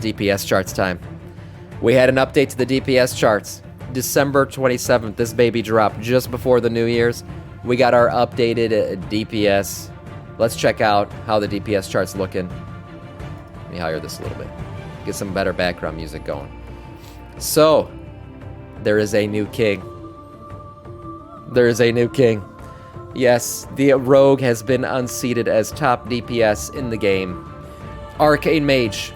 DPS charts time. We had an update to the DPS charts. December 27th, this baby dropped just before the New Year's. We got our updated DPS. Let's check out how the DPS chart's looking. Let me higher this a little bit. Get some better background music going. So, there is a new king. There is a new king. Yes, the Rogue has been unseated as top DPS in the game. Arcane Mage.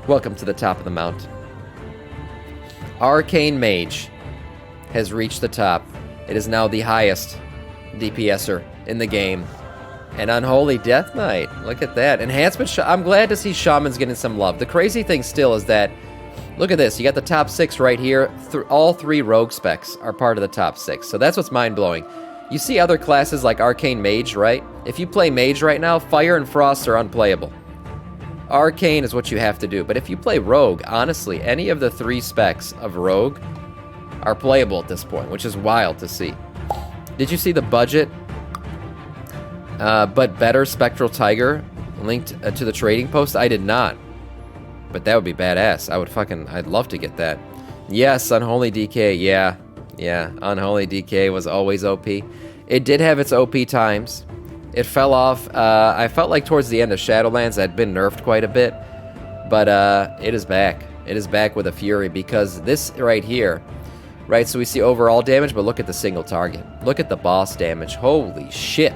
Welcome to the top of the mountain. Arcane Mage has reached the top. It is now the highest DPSer in the game. And Unholy Death Knight. Look at that. Enhancement. I'm glad to see Shaman's getting some love. The crazy thing still is that, look at this. You got the top 6 right here. All 3 Rogue specs are part of the top 6. So that's what's mind-blowing. You see other classes like Arcane Mage, right? If you play Mage right now, Fire and Frost are unplayable. Arcane is what you have to do. But if you play Rogue, honestly, any of the 3 specs of Rogue are playable at this point, which is wild to see. Did you see the budget, but better Spectral Tiger linked to the trading post? I did not. But that would be badass. I'd love to get that. Yes, Unholy DK, yeah. Yeah, Unholy DK was always OP. It did have its OP times. It fell off. I felt like towards the end of Shadowlands it had been nerfed quite a bit. But it is back. It is back with a fury because this right here, right, so we see overall damage, but look at the single target. Look at the boss damage. Holy shit.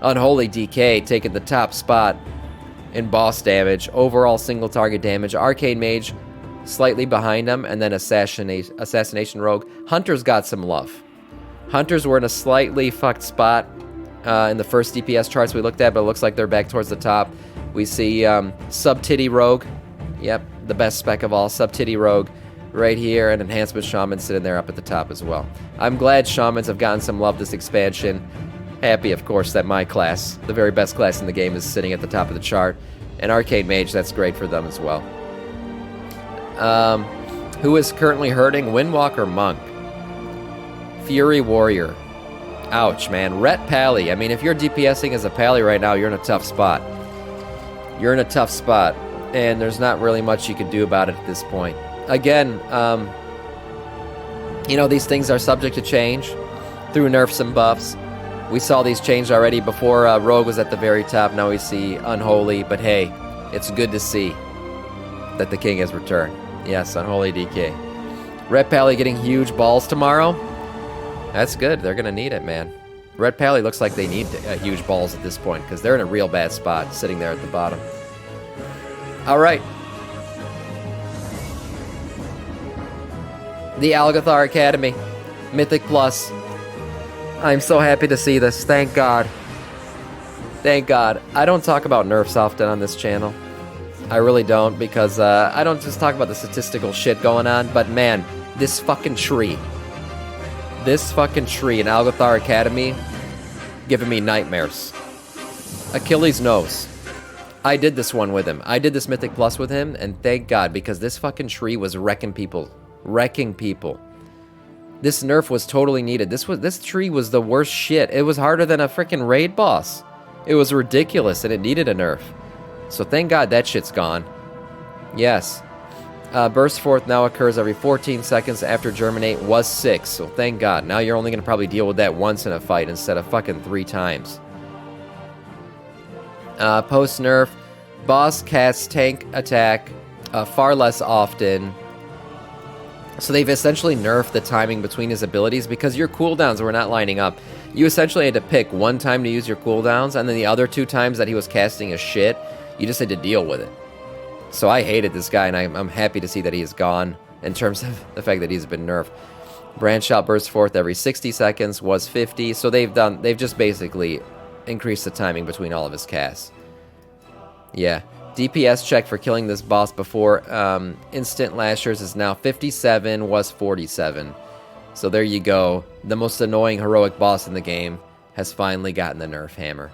Unholy DK taking the top spot in boss damage. Overall single target damage. Arcane Mage slightly behind him, and then Assassination Rogue. Hunters got some love. Hunters were in a slightly fucked spot in the first DPS charts we looked at, but it looks like they're back towards the top. We see Sub-Titty Rogue. Yep, the best spec of all. Sub-Titty Rogue right here, and Enhancement Shaman sitting there up at the top as well. I'm glad Shamans have gotten some love this expansion. Happy, of course, that my class, the very best class in the game, is sitting at the top of the chart. And Arcane Mage, that's great for them as well. Who is currently hurting? Windwalker Monk. Fury Warrior. Ouch, man. Ret Pally. I mean, if you're DPSing as a Pally right now, you're in a tough spot. You're in a tough spot. And there's not really much you can do about it at this point. Again, you know, these things are subject to change through nerfs and buffs. We saw these change already before Rogue was at the very top. Now we see Unholy. But hey, it's good to see that the king has returned. Yes, Unholy DK. Red Pally getting huge balls tomorrow. That's good. They're going to need it, man. Red Pally looks like they need huge balls at this point because they're in a real bad spot sitting there at the bottom. All right. The Algathar Academy. Mythic Plus. I'm so happy to see this. Thank God. Thank God. I don't talk about nerfs often on this channel. I really don't, because I don't just talk about the statistical shit going on, but man, this fucking tree in Algathar Academy giving me nightmares. Achilles knows. I did this one with him. I did this Mythic Plus with him, and thank God, because this fucking tree was wrecking people. Wrecking people. This nerf was totally needed. This tree was the worst shit. It was harder than a freaking raid boss. It was ridiculous, and it needed a nerf. So thank God that shit's gone. Yes. Burst Forth now occurs every 14 seconds after Germinate was 6. So thank God. Now you're only going to probably deal with that once in a fight instead of fucking 3 times. Post-nerf. Boss casts tank attack far less often. So they've essentially nerfed the timing between his abilities because your cooldowns were not lining up. You essentially had to pick one time to use your cooldowns, and then the other 2 times that he was casting his shit, you just had to deal with it. So I hated this guy, and I'm happy to see that he is gone in terms of the fact that he's been nerfed. Branch Out bursts forth every 60 seconds was 50, so they've just basically increased the timing between all of his casts. Yeah. DPS check for killing this boss before instant lashers is now 57, was 47. So there you go. The most annoying heroic boss in the game has finally gotten the nerf hammer.